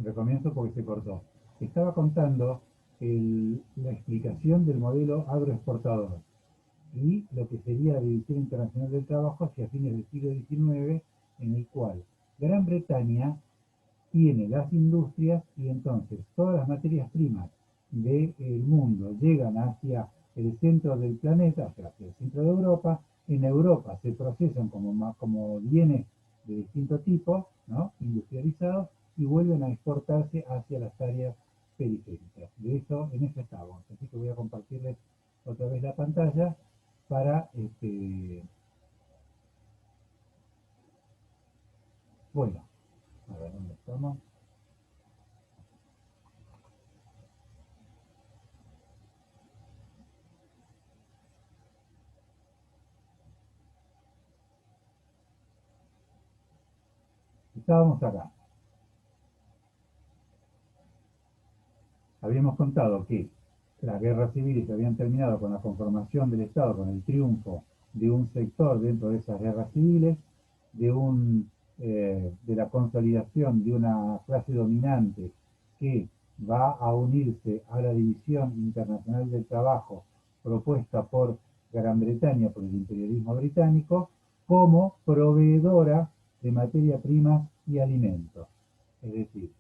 recomienzo porque se cortó. Estaba contando la explicación del modelo agroexportador y lo que sería la División Internacional del Trabajo hacia fines del siglo XIX, en el cual Gran Bretaña tiene las industrias y entonces todas las materias primas del mundo llegan hacia el centro del planeta, o sea, hacia el centro de Europa. En Europa se procesan como bienes de distinto tipo, ¿no? Industrializados, y vuelven a exportarse hacia las áreas periféricas. De eso, en eso estamos. Así que voy a compartirles otra vez la pantalla para, bueno, a ver dónde estamos. Estábamos acá. Habíamos contado que las guerras civiles habían terminado con la conformación del Estado, con el triunfo de un sector dentro de esas guerras civiles, de la consolidación de una clase dominante que va a unirse a la División Internacional del Trabajo propuesta por Gran Bretaña, por el imperialismo británico, como proveedora de materia prima y alimentos. Es decir,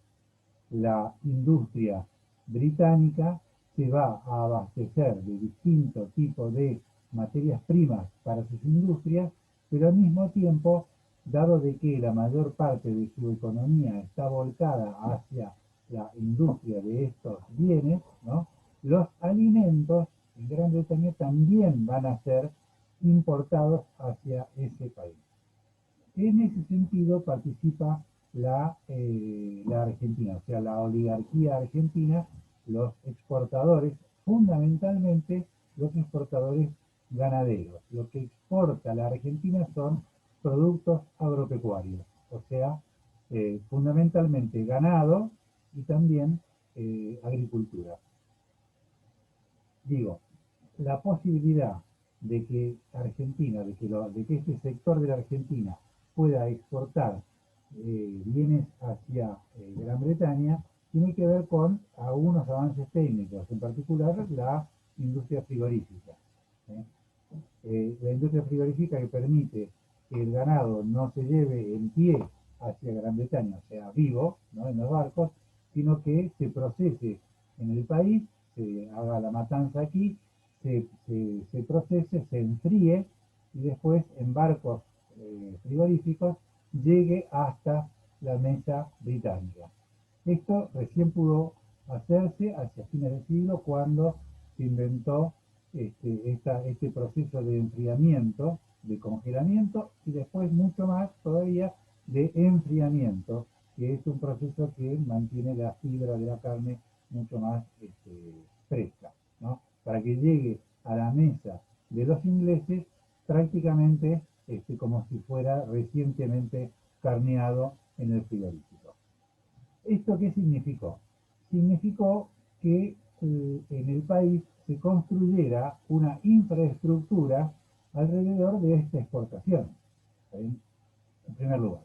la industria británica se va a abastecer de distintos tipos de materias primas para sus industrias, pero al mismo tiempo, dado de que la mayor parte de su economía está volcada hacia la industria de estos bienes, ¿no? Los alimentos en Gran Bretaña también van a ser importados hacia ese país. En ese sentido participa la Argentina, o sea, la oligarquía argentina, los exportadores, fundamentalmente los exportadores ganaderos. Lo que exporta la Argentina son productos agropecuarios, o sea, fundamentalmente ganado y también agricultura. Digo, la posibilidad de que Argentina, de que este sector de la Argentina pueda exportar bienes hacia Gran Bretaña, tiene que ver con algunos avances técnicos, en particular la industria frigorífica. ¿eh? La industria frigorífica que permite que el ganado no se lleve en pie hacia Gran Bretaña, o sea, vivo, ¿no? En los barcos, sino que se procese en el país, se haga la matanza aquí, se procese, se enfríe y después en barcos frigoríficos llegue hasta la mesa británica. Esto recién pudo hacerse hacia fines del siglo cuando se inventó este proceso de enfriamiento, de congelamiento y después mucho más todavía de enfriamiento, que es un proceso que mantiene la fibra de la carne mucho más fresca, ¿no? Para que llegue a la mesa de los ingleses prácticamente como si fuera recientemente carneado en el frigorífico. ¿Esto qué significó? Significó que en el país se construyera una infraestructura alrededor de esta exportación, en primer lugar.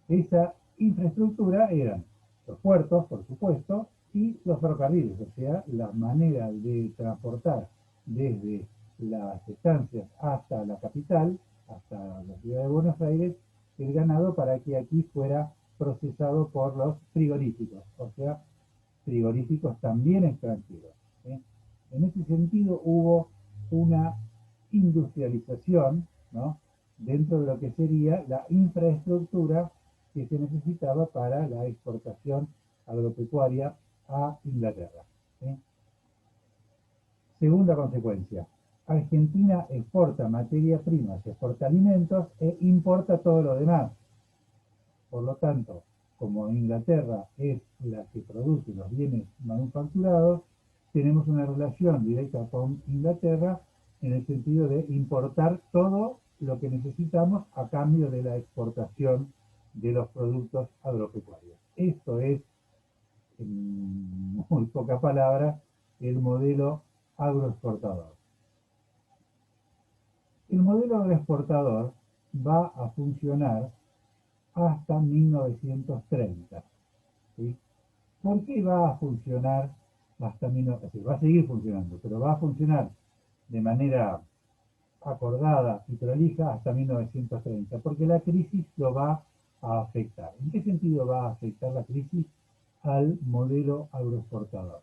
Esa infraestructura eran los puertos, por supuesto, y los ferrocarriles, o sea, la manera de transportar desde las estancias hasta la capital, hasta la ciudad de Buenos Aires, el ganado para que aquí fuera procesado por los frigoríficos, o sea, frigoríficos también extranjeros. ¿eh? En ese sentido hubo una industrialización, ¿no? Dentro de lo que sería la infraestructura que se necesitaba para la exportación agropecuaria a Inglaterra. ¿eh? Segunda consecuencia, Argentina exporta materia prima, exporta alimentos e importa todo lo demás. Por lo tanto, como Inglaterra es la que produce los bienes manufacturados, tenemos una relación directa con Inglaterra en el sentido de importar todo lo que necesitamos a cambio de la exportación de los productos agropecuarios. Esto es, en muy pocas palabras, el modelo agroexportador. El modelo agroexportador va a funcionar hasta 1930. ¿sí? ¿Por qué va a funcionar hasta va a seguir funcionando, pero va a funcionar de manera acordada y prolija hasta 1930? Porque la crisis lo va a afectar. ¿En qué sentido va a afectar la crisis al modelo agroexportador?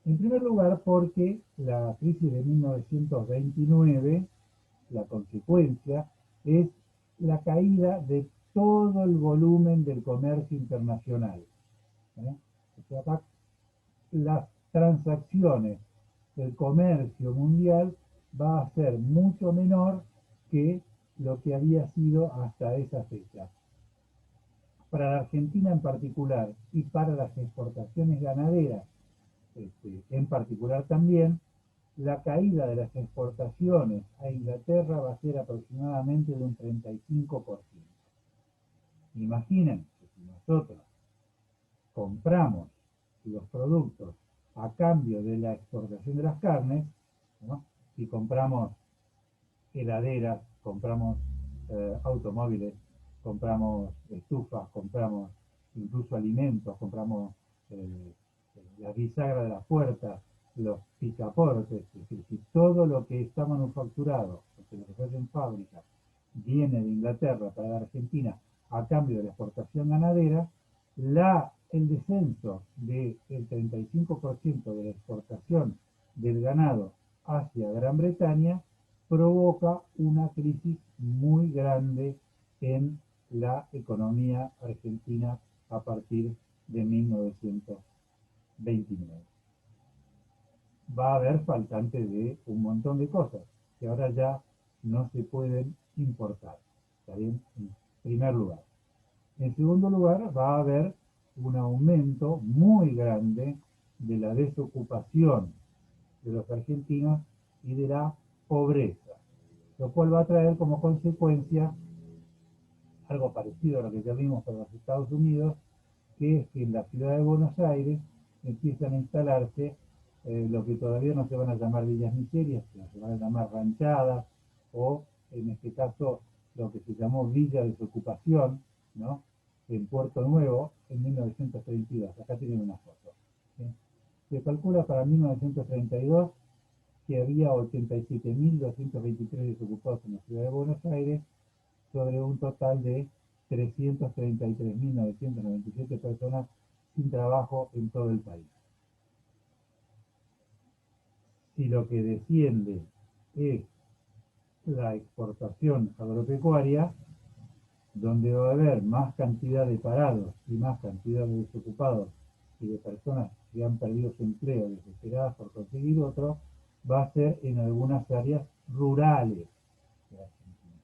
En primer lugar, porque la crisis de 1929, la consecuencia es la caída de todo el volumen del comercio internacional. ¿Eh? O sea, las transacciones, el comercio mundial va a ser mucho menor que lo que había sido hasta esa fecha. Para la Argentina en particular y para las exportaciones ganaderas en particular también, la caída de las exportaciones a Inglaterra va a ser aproximadamente de un 35%. Imaginen que si nosotros compramos los productos a cambio de la exportación de las carnes, ¿no? Si compramos heladeras, compramos automóviles, compramos estufas, compramos incluso alimentos, compramos eh, las bisagras de las puertas, los picaportes, es decir, si todo lo que está manufacturado, porque lo que se hace en fábrica, viene de Inglaterra para la Argentina a cambio de la exportación ganadera, el descenso del 35% de la exportación del ganado hacia Gran Bretaña provoca una crisis muy grande en la economía argentina a partir de 1929. Va a haber faltante de un montón de cosas que ahora ya no se pueden importar. ¿Está bien? En primer lugar. En segundo lugar, va a haber un aumento muy grande de la desocupación de los argentinos y de la pobreza, lo cual va a traer como consecuencia algo parecido a lo que ya vimos para los Estados Unidos, que es que en la ciudad de Buenos Aires empiezan a instalarse lo que todavía no se van a llamar villas miserias, sino se van a llamar ranchadas, o en este caso lo que se llamó Villa Desocupación, ¿no? En Puerto Nuevo en 1932. Acá tienen una foto. ¿Sí? Se calcula para 1932 que había 87.223 desocupados en la ciudad de Buenos Aires sobre un total de 333.997 personas sin trabajo en todo el país. Si lo que desciende es la exportación agropecuaria, donde va a haber más cantidad de parados y más cantidad de desocupados y de personas que han perdido su empleo desesperadas por conseguir otro, va a ser en algunas áreas rurales de Argentina,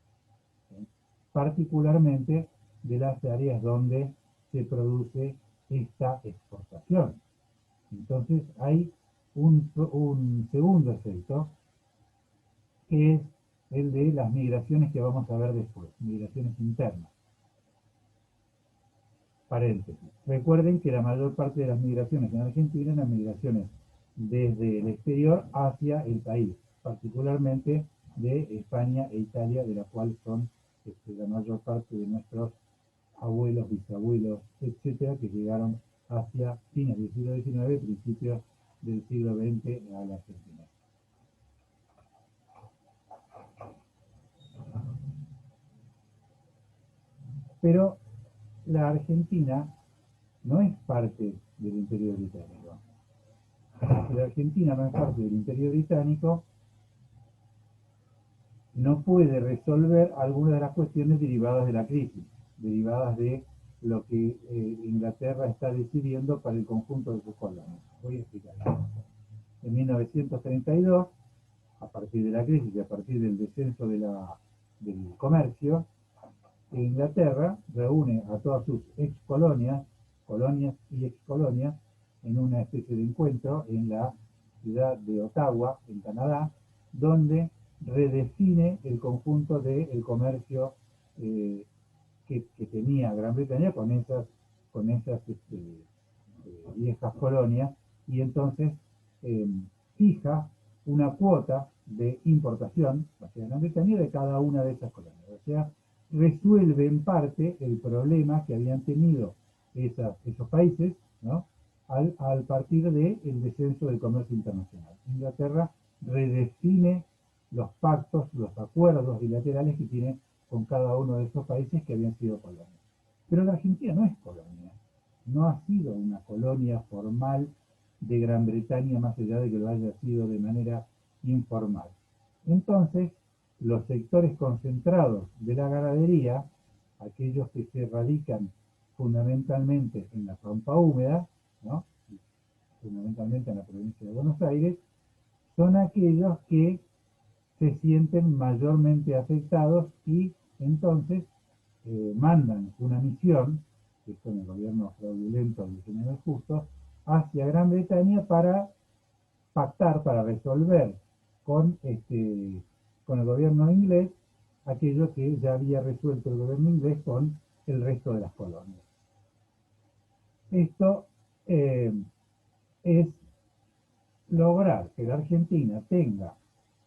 ¿sí? Particularmente de las áreas donde se produce esta exportación. Entonces hay un segundo efecto, que es el de las migraciones que vamos a ver después, migraciones internas. Paréntesis. Recuerden que la mayor parte de las migraciones en Argentina eran migraciones desde el exterior hacia el país, particularmente de España e Italia, de la cual son la mayor parte de nuestros abuelos, bisabuelos, etcétera, que llegaron hacia fines del siglo XIX, principios del siglo XX a la Argentina. Pero la Argentina no es parte del Imperio Británico. Si la Argentina no es parte del Imperio Británico, no puede resolver algunas de las cuestiones derivadas de la crisis, derivadas de lo que Inglaterra está decidiendo para el conjunto de sus colonias. Voy a explicarlo. En 1932, a partir de la crisis y a partir del descenso del comercio, Inglaterra reúne a todas sus excolonias, colonias y excolonias, en una especie de encuentro en la ciudad de Ottawa, en Canadá, donde redefine el conjunto del comercio que tenía Gran Bretaña con esas viejas colonias, y entonces eh, fija una cuota de importación hacia Gran Bretaña de cada una de esas colonias. O sea, resuelve en parte el problema que habían tenido esos países, ¿no? al partir del descenso del comercio internacional. Inglaterra redefine los pactos, los acuerdos bilaterales que tiene con cada uno de esos países que habían sido colonias. Pero la Argentina no es colonia, no ha sido una colonia formal de Gran Bretaña, más allá de que lo haya sido de manera informal. Entonces, los sectores concentrados de la ganadería, aquellos que se radican fundamentalmente en la pampa húmeda, ¿no? Fundamentalmente en la provincia de Buenos Aires, son aquellos que se sienten mayormente afectados y entonces mandan una misión, que es con el gobierno fraudulento de general Justo, hacia Gran Bretaña para pactar, para resolver con, con el gobierno inglés aquello que ya había resuelto el gobierno inglés con el resto de las colonias. Esto es lograr que la Argentina tenga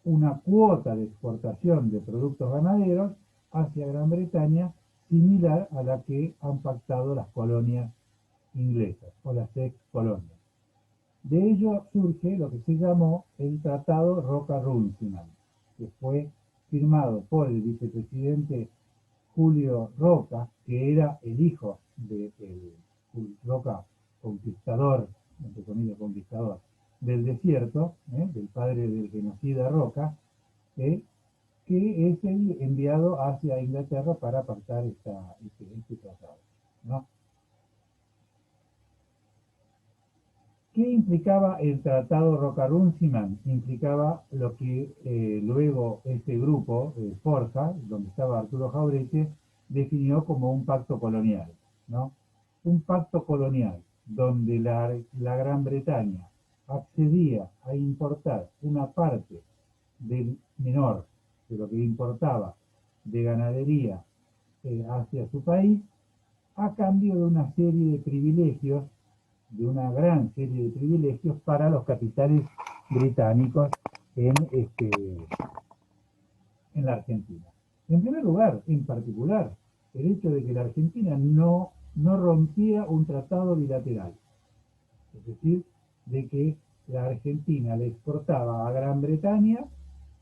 una cuota de exportación de productos ganaderos hacia Gran Bretaña similar a la que han pactado las colonias inglesas o las ex colonias. De ello surge lo que se llamó el Tratado Roca-Runciman, que fue firmado por el vicepresidente Julio Roca, que era el hijo de Roca conquistador, entre comillas conquistador, del desierto, del padre del genocida Roca, que es el enviado hacia Inglaterra para pactar este tratado, ¿no? ¿Qué implicaba el Tratado Roca-Runciman? Implicaba lo que luego este grupo, Forja, donde estaba Arturo Jauretche, definió como un pacto colonial, ¿no? Un pacto colonial donde la Gran Bretaña accedía a importar una parte del menor de lo que importaba de ganadería hacia su país a cambio de una serie de privilegios, de una gran serie de privilegios para los capitales británicos en la Argentina. En primer lugar, en particular, el hecho de que la Argentina no rompía un tratado bilateral, es decir, de que la Argentina le exportaba a Gran Bretaña,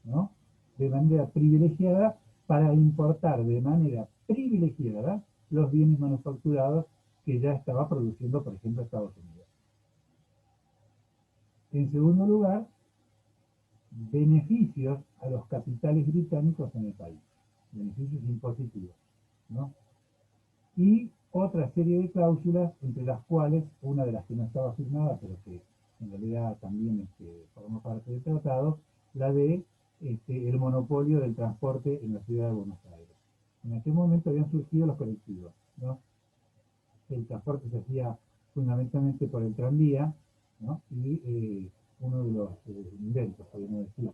¿no?, de manera privilegiada para importar de manera privilegiada los bienes manufacturados que ya estaba produciendo, por ejemplo, Estados Unidos. En segundo lugar, beneficios a los capitales británicos en el país, beneficios impositivos, ¿no? Y otra serie de cláusulas, entre las cuales una de las que no estaba firmada, pero que en realidad también formó parte del tratado, la de el monopolio del transporte en la ciudad de Buenos Aires. En aquel momento habían surgido los colectivos, ¿no? El transporte se hacía fundamentalmente por el tranvía, ¿no? Y uno de los inventos, podemos decir,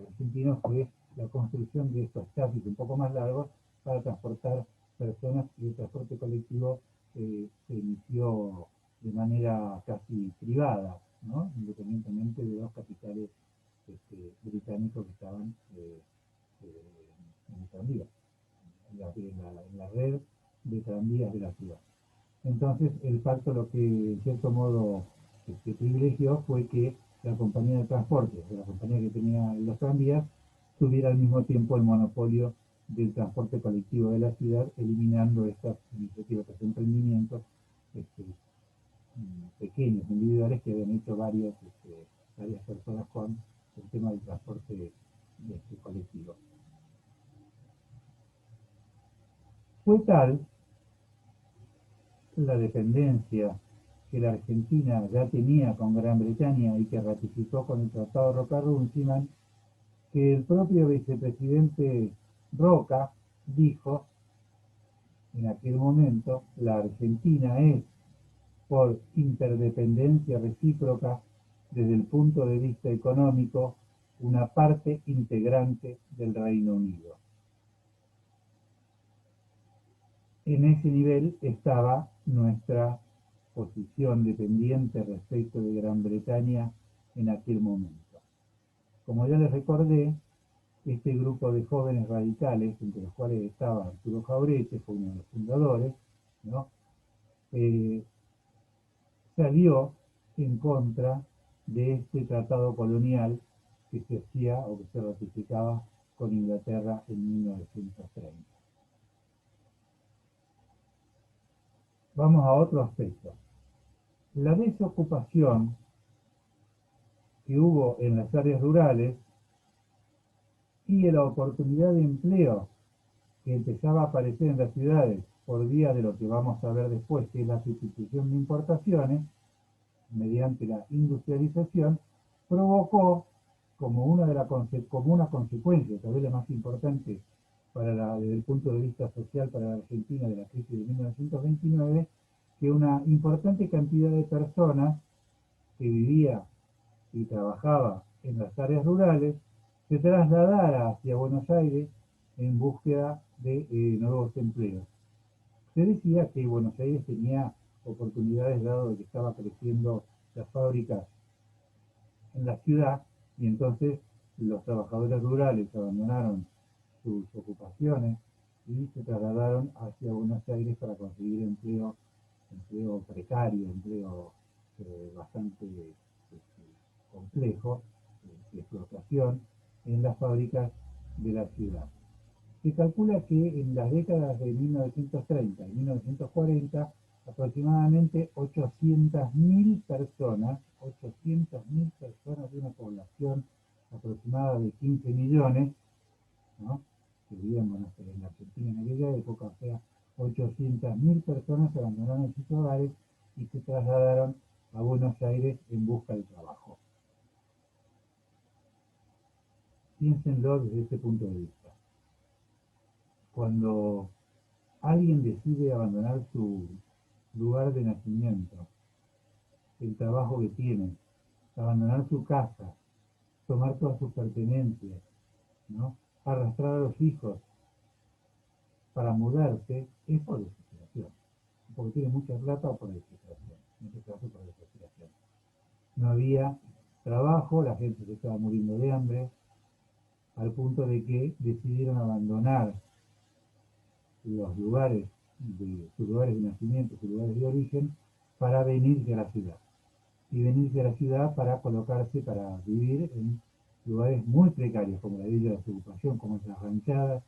argentinos fue la construcción de estos chasis un poco más largos para transportar personas, y el transporte colectivo se inició de manera casi privada, ¿no?, independientemente de los capitales británicos que estaban en el tranvía, en la red de tranvías de la ciudad. Entonces, el pacto lo que, en cierto modo, privilegió fue que la compañía de transporte, la compañía que tenía los tranvías, tuviera al mismo tiempo el monopolio del transporte colectivo de la ciudad, eliminando estas iniciativas, estos emprendimientos pequeños, individuales, que habían hecho varias personas con el tema del transporte colectivo. Fue tal la dependencia que la Argentina ya tenía con Gran Bretaña y que ratificó con el Tratado Roca-Runciman, que el propio vicepresidente Roca dijo en aquel momento: la Argentina es, por interdependencia recíproca desde el punto de vista económico, una parte integrante del Reino Unido. En ese nivel estaba nuestra posición dependiente respecto de Gran Bretaña en aquel momento. Como ya les recordé, este grupo de jóvenes radicales, entre los cuales estaba Arturo Jauretche, fue uno de los fundadores, ¿no?, salió en contra de este tratado colonial que se hacía o que se ratificaba con Inglaterra en 1930. Vamos a otro aspecto. La desocupación que hubo en las áreas rurales y la oportunidad de empleo que empezaba a aparecer en las ciudades por vía de lo que vamos a ver después, que es la sustitución de importaciones, mediante la industrialización, provocó como como una consecuencia, tal vez la más importante desde el punto de vista social para la Argentina de la crisis de 1929, que una importante cantidad de personas que vivía y trabajaba en las áreas rurales se trasladara hacia Buenos Aires en búsqueda de nuevos empleos. Se decía que Buenos Aires tenía oportunidades dado que estaba creciendo las fábricas en la ciudad y entonces los trabajadores rurales abandonaron sus ocupaciones y se trasladaron hacia Buenos Aires para conseguir empleo precario, empleo bastante complejo, de explotación en las fábricas de la ciudad. Se calcula que en las décadas de 1930 y 1940 aproximadamente 800.000 personas de una población aproximada de 15 millones, ¿no?, que vivían en la Argentina en aquella época, o sea, 800.000 personas abandonaron sus hogares y se trasladaron a Buenos Aires en busca de trabajo. Piénsenlo desde este punto de vista. Cuando alguien decide abandonar su lugar de nacimiento, el trabajo que tiene, abandonar su casa, tomar todas sus pertenencias, ¿no?, arrastrar a los hijos para mudarse, es por desesperación, porque tiene mucha plata o por desesperación, en este caso por desesperación. No había trabajo, la gente se estaba muriendo de hambre, al punto de que decidieron abandonar sus lugares de nacimiento, sus lugares de origen, para venirse a la ciudad. Y venirse a la ciudad para colocarse, para vivir en lugares muy precarios, como la villa de ocupación, como esas ranchadas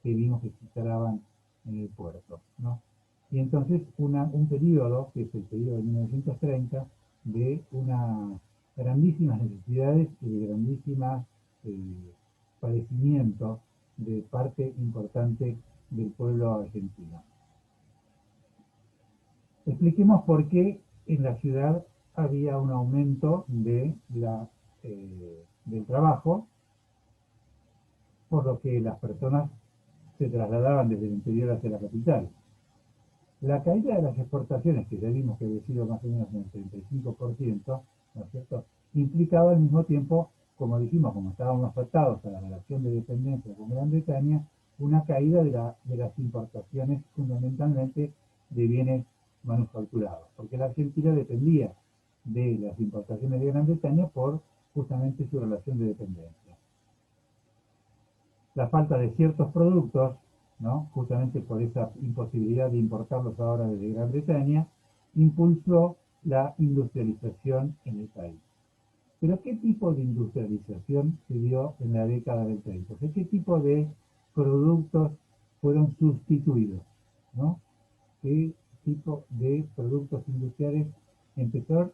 que vimos que se instalaban en el puerto, ¿no? Y entonces un periodo, que es el periodo de 1930, de unas grandísimas necesidades y de grandísimas padecimientos de parte importante del pueblo argentino. Expliquemos por qué en la ciudad había un aumento del trabajo, por lo que las personas se trasladaban desde el interior hacia la capital. La caída de las exportaciones, que ya vimos que había sido más o menos en el 35%, ¿no es cierto?, implicaba al mismo tiempo, como dijimos, como estábamos atados a la relación de dependencia con Gran Bretaña, una caída de las importaciones fundamentalmente de bienes manufacturados, porque la Argentina dependía de las importaciones de Gran Bretaña por justamente su relación de dependencia. La falta de ciertos productos, ¿no?, justamente por esa imposibilidad de importarlos ahora desde Gran Bretaña, impulsó la industrialización en el país. Pero ¿qué tipo de industrialización se dio en la década del 30? O sea, ¿qué tipo de productos fueron sustituidos, ¿no? ¿Qué tipo de productos industriales empezaron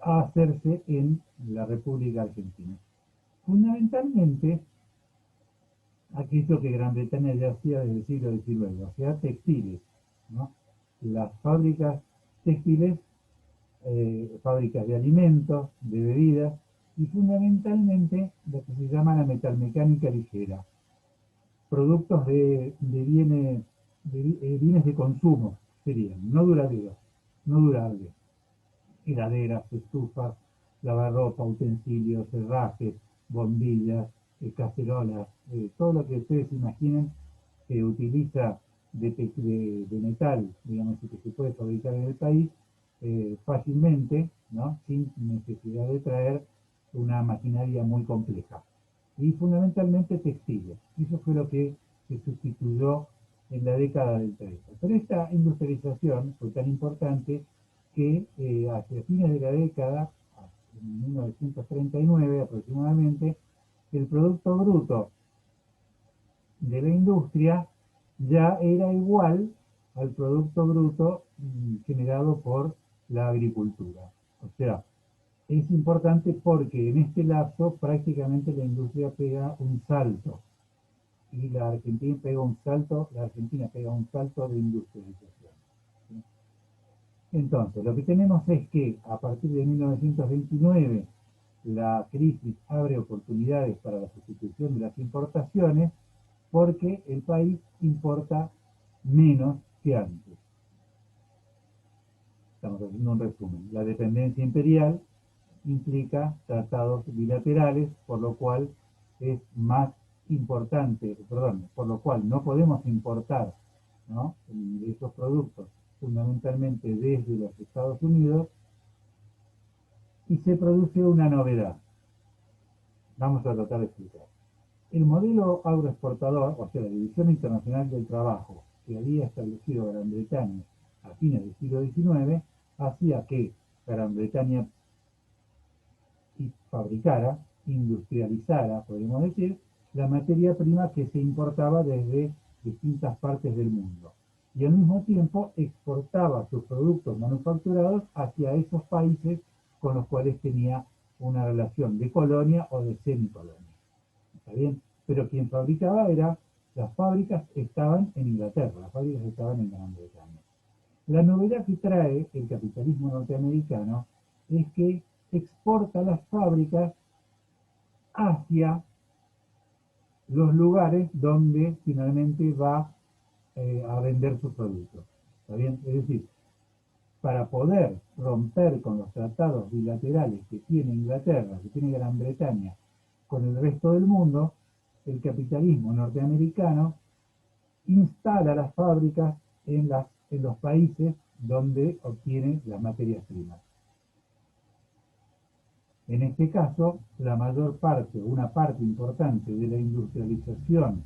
a hacerse en la República Argentina? Fundamentalmente, aquello que Gran Bretaña ya hacía desde el siglo XIX, o sea, textiles, ¿no? Las fábricas textiles, fábricas de alimentos, de bebidas, y fundamentalmente lo que se llama la metalmecánica ligera, productos bienes de consumo serían, no duraderos, no durables, heladeras, estufas, lavarropa, utensilios, herrajes, bombillas, cacerolas, todo lo que ustedes imaginen que utiliza de metal, digamos, y que se puede fabricar en el país fácilmente, ¿no?, sin necesidad de traer una maquinaria muy compleja. Y fundamentalmente textiles. Eso fue lo que se sustituyó en la década del 30. Pero esta industrialización fue tan importante que hacia fines de la década, en 1939 aproximadamente, el Producto Bruto de la industria ya era igual al Producto Bruto generado por la agricultura. O sea, es importante porque en este lapso prácticamente la industria pega un salto y la Argentina pega un salto de industrialización. ¿Sí? Entonces, lo que tenemos es que a partir de 1929 la crisis abre oportunidades para la sustitución de las importaciones porque el país importa menos que antes. Estamos haciendo un resumen. La dependencia imperial implica tratados bilaterales, por lo cual es más importante, perdón, por lo cual no podemos importar, ¿no?, esos productos fundamentalmente desde los Estados Unidos, y se produce una novedad. Vamos a tratar de explicar. El modelo agroexportador, o sea, la División Internacional del Trabajo, que había establecido Gran Bretaña a fines del siglo XIX, hacía que Gran Bretaña fabricara, industrializara, podemos decir, la materia prima que se importaba desde distintas partes del mundo. Y al mismo tiempo exportaba sus productos manufacturados hacia esos países con los cuales tenía una relación de colonia o de semicolonia. ¿Está bien? Pero quien fabricaba las fábricas estaban en Inglaterra, las fábricas estaban en Gran Bretaña. La novedad que trae el capitalismo norteamericano es que exporta las fábricas hacia los lugares donde finalmente va a vender sus productos. ¿Está bien? Es decir, para poder romper con los tratados bilaterales que tiene Inglaterra, que tiene Gran Bretaña con el resto del mundo, el capitalismo norteamericano instala las fábricas en los países donde obtiene las materias primas. En este caso, la mayor parte, una parte importante de la industrialización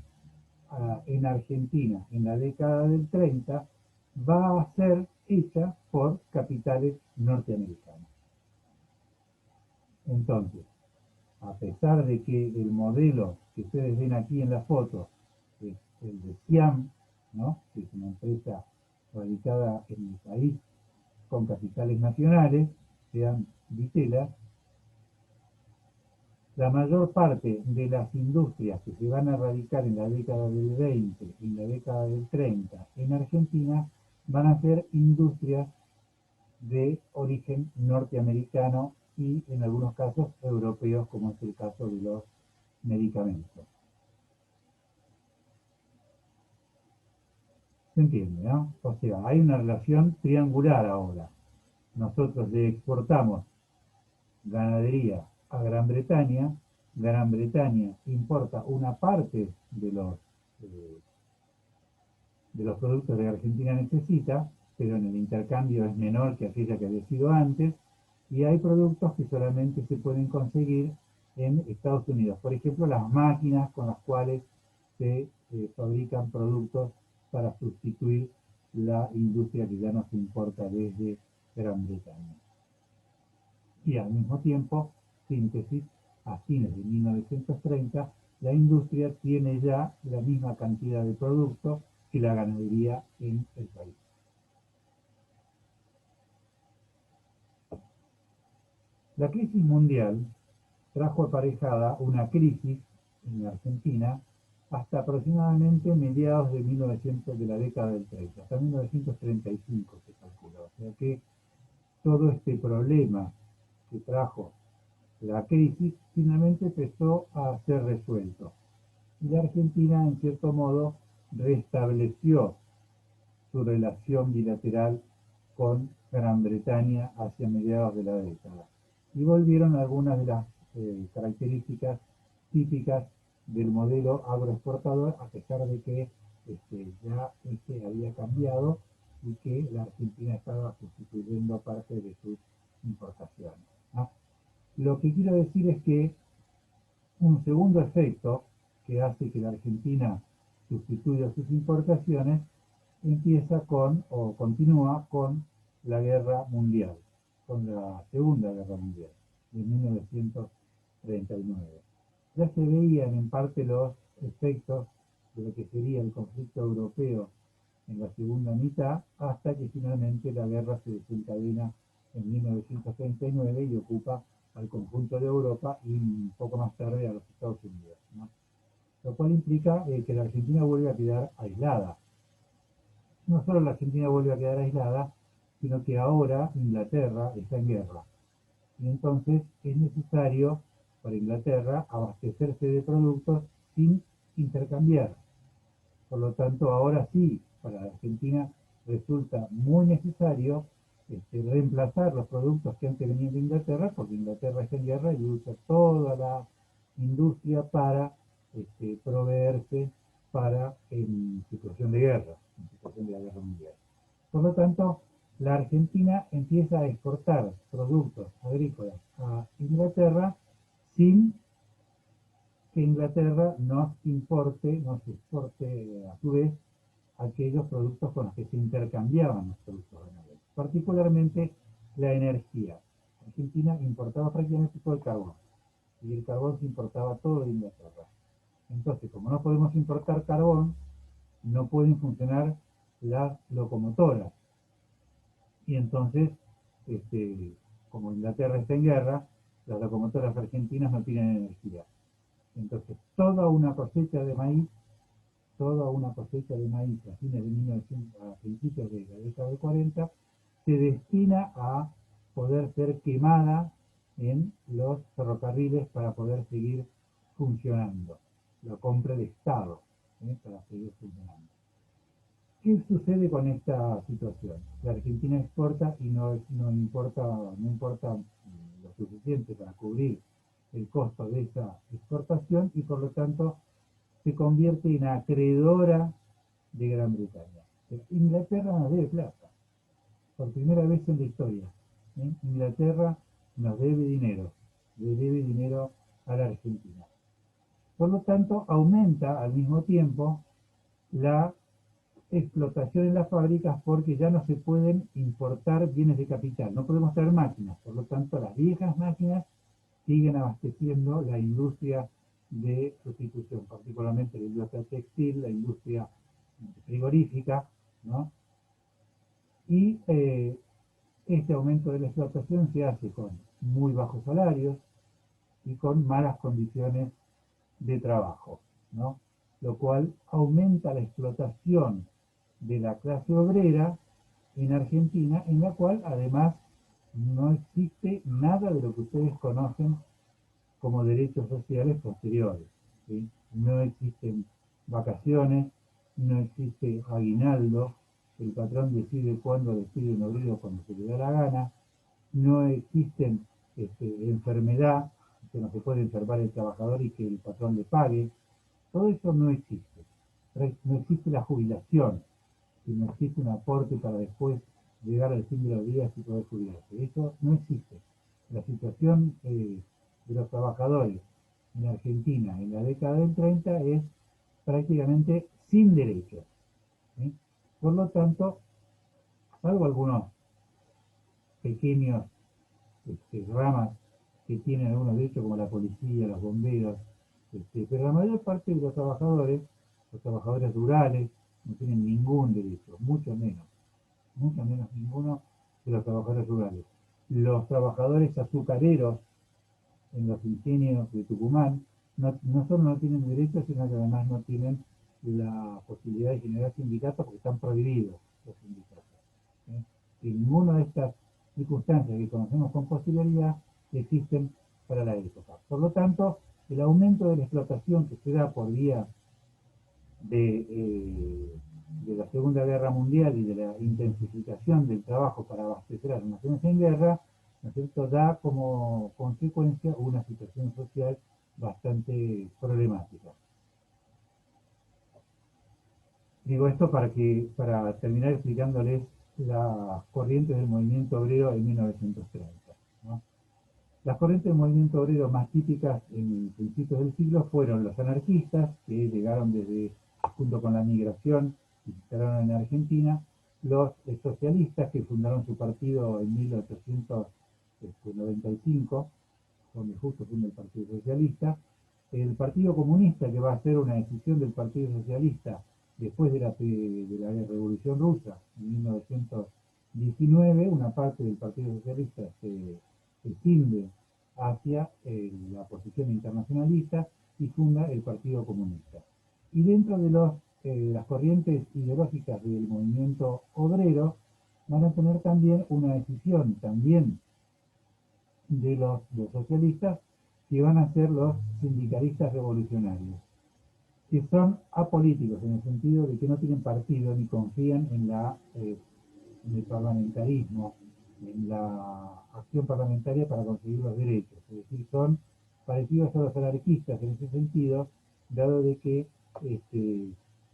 en Argentina en la década del 30 va a ser hecha por capitales norteamericanos. Entonces, a pesar de que el modelo que ustedes ven aquí en la foto es el de Siam, ¿no?, que es una empresa radicada en el país con capitales nacionales, sean Vitela, la mayor parte de las industrias que se van a radicar en la década del 20 y en la década del 30 en Argentina van a ser industrias de origen norteamericano y en algunos casos europeos, como es el caso de los medicamentos. ¿Se entiende, no? O sea, hay una relación triangular ahora. Nosotros le exportamos ganadería a Gran Bretaña importa una parte de los productos que Argentina necesita, pero en el intercambio es menor que aquella que había sido antes, y hay productos que solamente se pueden conseguir en Estados Unidos. Por ejemplo, las máquinas con las cuales se fabrican productos para sustituir la industria que ya no se importa desde Gran Bretaña. Y al mismo tiempo, síntesis, a fines de 1930, la industria tiene ya la misma cantidad de productos que la ganadería en el país. La crisis mundial trajo aparejada una crisis en la Argentina hasta aproximadamente mediados de 1900, de la década del 30, hasta 1935 se calcula. O sea que todo este problema que trajo la crisis finalmente empezó a ser resuelto. Y la Argentina, en cierto modo, restableció su relación bilateral con Gran Bretaña hacia mediados de la década. Y volvieron algunas de las características típicas del modelo agroexportador, a pesar de que ya había cambiado y que la Argentina estaba sustituyendo parte de sus importaciones, ¿no? Lo que quiero decir es que un segundo efecto que hace que la Argentina sustituya sus importaciones empieza con o continúa con la Guerra Mundial, con la Segunda Guerra Mundial, de 1939. Ya se veían en parte los efectos de lo que sería el conflicto europeo en la segunda mitad, hasta que finalmente la guerra se desencadena en 1939 y ocupa al conjunto de Europa y un poco más tarde a los Estados Unidos, ¿no? Lo cual implica que la Argentina vuelve a quedar aislada. No solo la Argentina vuelve a quedar aislada, sino que ahora Inglaterra está en guerra. Y entonces es necesario para Inglaterra abastecerse de productos sin intercambiar. Por lo tanto, ahora sí, para la Argentina resulta muy necesario reemplazar los productos que antes venían de Inglaterra, porque Inglaterra está en guerra y usa toda la industria para proveerse para en situación de guerra, en situación de la guerra mundial. Por lo tanto, la Argentina empieza a exportar productos agrícolas a Inglaterra sin que Inglaterra nos exporte a su vez aquellos productos con los que se intercambiaban los productos ganaderos, particularmente la energía. Argentina importaba prácticamente todo el carbón, y el carbón se importaba todo de Inglaterra. Entonces, como no podemos importar carbón, no pueden funcionar las locomotoras. Y entonces, como Inglaterra está en guerra, las locomotoras argentinas no tienen energía. Entonces, toda una cosecha de maíz a fines de 1900, a principios de la década de 40, se destina a poder ser quemada en los ferrocarriles para poder seguir funcionando. Lo compra el Estado, para seguir funcionando. ¿Qué sucede con esta situación? La Argentina exporta y no importa lo suficiente para cubrir el costo de esa exportación y por lo tanto se convierte en acreedora de Gran Bretaña. Inglaterra nos debe plata, por primera vez en la historia. Inglaterra nos debe dinero, le debe dinero a la Argentina. Por lo tanto, aumenta al mismo tiempo la explotación en las fábricas porque ya no se pueden importar bienes de capital, no podemos traer máquinas, por lo tanto las viejas máquinas siguen abasteciendo la industria de sustitución, particularmente la industria textil, la industria frigorífica, ¿no? Y este aumento de la explotación se hace con muy bajos salarios y con malas condiciones de trabajo, ¿no? Lo cual aumenta la explotación de la clase obrera en Argentina, en la cual además no existe nada de lo que ustedes conocen como derechos sociales posteriores, ¿sí? No existen vacaciones, no existe aguinaldo, el patrón decide cuándo despide un obrero cuando se le da la gana, no existen enfermedad, que no se puede enfermar el trabajador y que el patrón le pague, todo eso no existe. No existe la jubilación, y no existe un aporte para después llegar al fin de los días y poder jubilarse. Eso no existe. La situación de los trabajadores en Argentina en la década del 30 es prácticamente sin derechos, ¿sí? Por lo tanto, salvo algunos pequeños ramas que tienen algunos derechos como la policía, los bomberos, pero la mayor parte de los trabajadores rurales, no tienen ningún derecho, mucho menos ninguno de los trabajadores rurales. Los trabajadores azucareros en los ingenios de Tucumán no solo no tienen derechos, sino que además no tienen la posibilidad de generar sindicatos porque están prohibidos los sindicatos. Y ninguna de estas circunstancias que conocemos con posterioridad existen para la época. Por lo tanto, el aumento de la explotación que se da por vía de la Segunda Guerra Mundial y de la intensificación del trabajo para abastecer a las naciones en guerra, ¿no es cierto?, da como consecuencia una situación social bastante problemática. Digo esto para terminar explicándoles las corrientes del movimiento obrero en 1930, ¿no? Las corrientes del movimiento obrero más típicas en principios del siglo fueron los anarquistas, que llegaron junto con la migración y se instalaron en Argentina, los socialistas que fundaron su partido en 1895, donde justo funda el Partido Socialista, el Partido Comunista, que va a ser una decisión del Partido Socialista después de la Revolución Rusa, en 1919, una parte del Partido Socialista se cinde hacia la posición internacionalista y funda el Partido Comunista. Y dentro de las corrientes ideológicas del movimiento obrero van a tener también una decisión también de los socialistas, que van a ser los sindicalistas revolucionarios, que son apolíticos en el sentido de que no tienen partido ni confían en el parlamentarismo, en la acción parlamentaria para conseguir los derechos. Es decir, son parecidos a los anarquistas en ese sentido, dado de que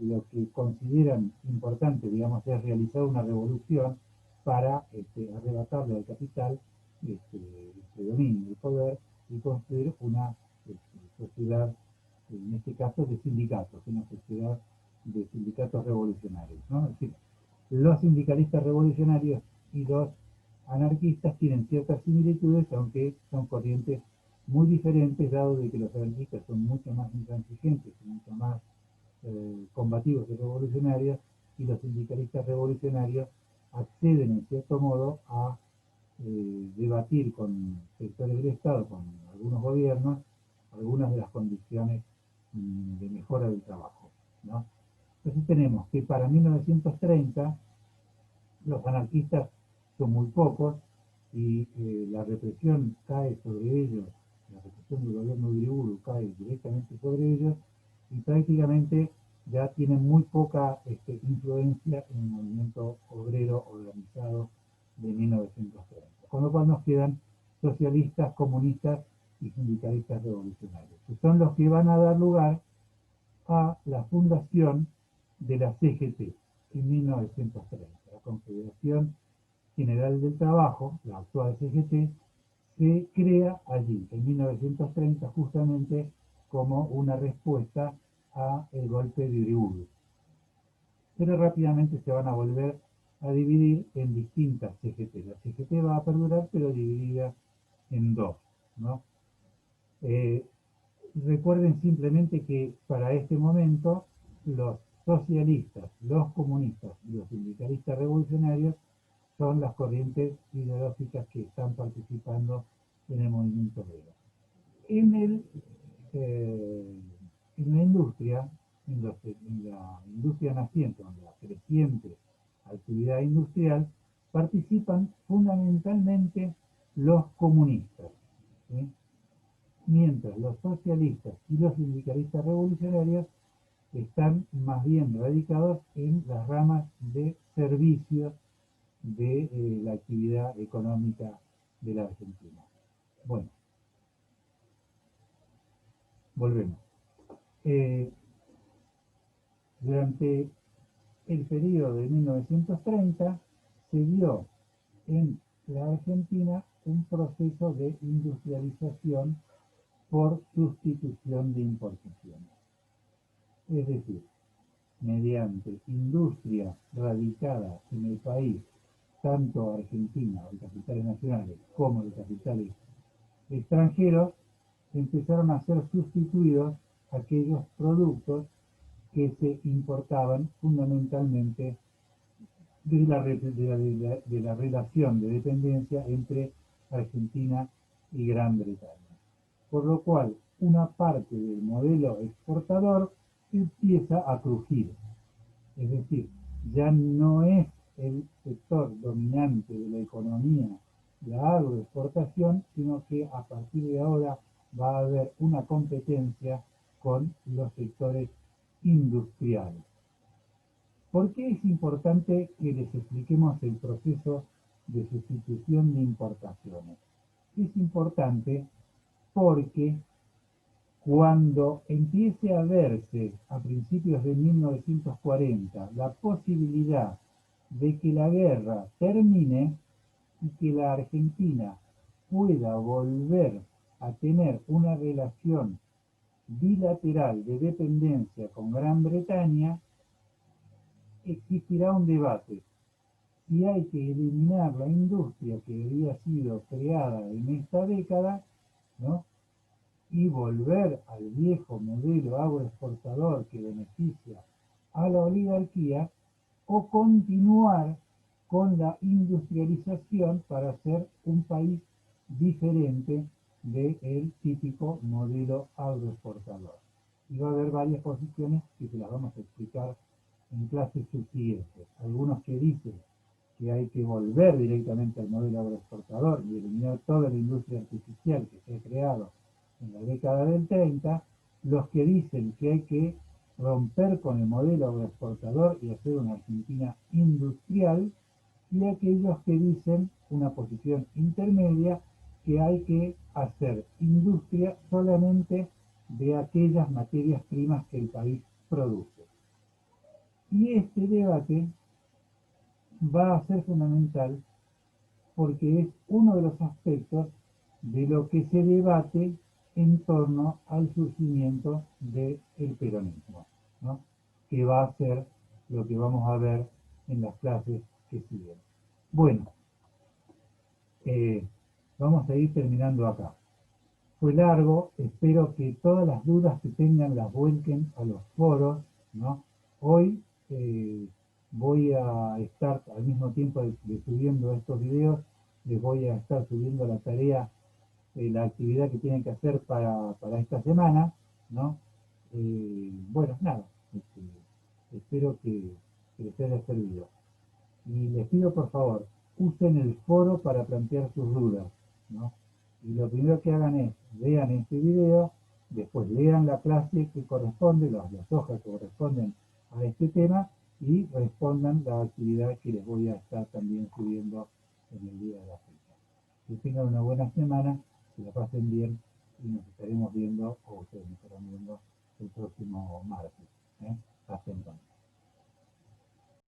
lo que consideran importante, digamos, es realizar una revolución para arrebatarle al capital el predominio del poder y construir una sociedad, en este caso de sindicatos, una sociedad de sindicatos revolucionarios, ¿no? Es decir, los sindicalistas revolucionarios y los anarquistas tienen ciertas similitudes, aunque son corrientes muy diferentes, dado de que los anarquistas son mucho más intransigentes, mucho más combativos y revolucionarios, y los sindicalistas revolucionarios acceden en cierto modo a debatir con sectores del Estado, con algunos gobiernos, algunas de las condiciones de mejora del trabajo, ¿no? Entonces tenemos que para 1930 los anarquistas son muy pocos y la represión cae sobre ellos, la represión del gobierno de Uriburu cae directamente sobre ellos y prácticamente ya tienen muy poca influencia en el movimiento obrero organizado de 1930. Con lo cual nos quedan socialistas, comunistas y sindicalistas revolucionarios, que son los que van a dar lugar a la fundación de la CGT en 1930. La Confederación General del Trabajo, la actual CGT, se crea allí, en 1930, justamente como una respuesta a el golpe de Uriburu. Pero rápidamente se van a volver a dividir en distintas CGT. La CGT va a perdurar, pero dividida en dos, ¿no? Recuerden simplemente que para este momento los socialistas, los comunistas y los sindicalistas revolucionarios son las corrientes ideológicas que están participando en el movimiento obrero. En, en la industria, en la industria naciente, en la creciente actividad industrial, participan fundamentalmente los comunistas, ¿sí? Mientras los socialistas y los sindicalistas revolucionarios están más bien radicados en las ramas de servicios de la actividad económica de la Argentina. Bueno, volvemos. Eh, durante el periodo de 1930 se dio en la Argentina un proceso de industrialización por sustitución de importaciones. Es decir, mediante industria radicada en el país, tanto Argentina, de capitales nacionales, como de capitales extranjeros, empezaron a ser sustituidos aquellos productos que se importaban fundamentalmente de la relación de dependencia entre Argentina y Gran Bretaña. Por lo cual, una parte del modelo exportador empieza a crujir. Es decir, ya no es el sector dominante de la economía la agroexportación, sino que a partir de ahora va a haber una competencia con los sectores industriales. ¿Por qué es importante que les expliquemos el proceso de sustitución de importaciones? Es importante porque cuando empiece a verse a principios de 1940 la posibilidad de que la guerra termine y que la Argentina pueda volver a tener una relación bilateral de dependencia con Gran Bretaña, existirá un debate y hay que eliminar la industria que había sido creada en esta década, ¿no? Y volver al viejo modelo agroexportador que beneficia a la oligarquía, o continuar con la industrialización para ser un país diferente del típico modelo agroexportador. Y va a haber varias posiciones que se las vamos a explicar en clases subsiguientes. Algunos que dicen que hay que volver directamente al modelo agroexportador y eliminar toda la industria artificial que se ha creado en la década del 30, los que dicen que hay que romper con el modelo agroexportador y hacer una Argentina industrial, y aquellos que dicen una posición intermedia, que hay que hacer industria solamente de aquellas materias primas que el país produce. Y este debate va a ser fundamental porque es uno de los aspectos de lo que se debate en torno al surgimiento del peronismo, ¿no? Que va a ser lo que vamos a ver en las clases que siguen. Bueno, eh, vamos a ir terminando acá. Fue largo, espero que todas las dudas que tengan las vuelquen a los foros, ¿no? Hoy voy a estar al mismo tiempo de subiendo estos videos, les voy a estar subiendo la tarea, la actividad que tienen que hacer para esta semana, ¿no? Bueno, nada, espero que les haya servido. Y les pido por favor, usen el foro para plantear sus dudas, ¿no? Y lo primero que hagan es, vean este video, después lean la clase que corresponde, las hojas que corresponden a este tema, y respondan la actividad que les voy a estar también subiendo en el día de la fecha. Que tengan una buena semana, que la pasen bien, y nos estaremos viendo, o ustedes me estarán viendo el próximo martes.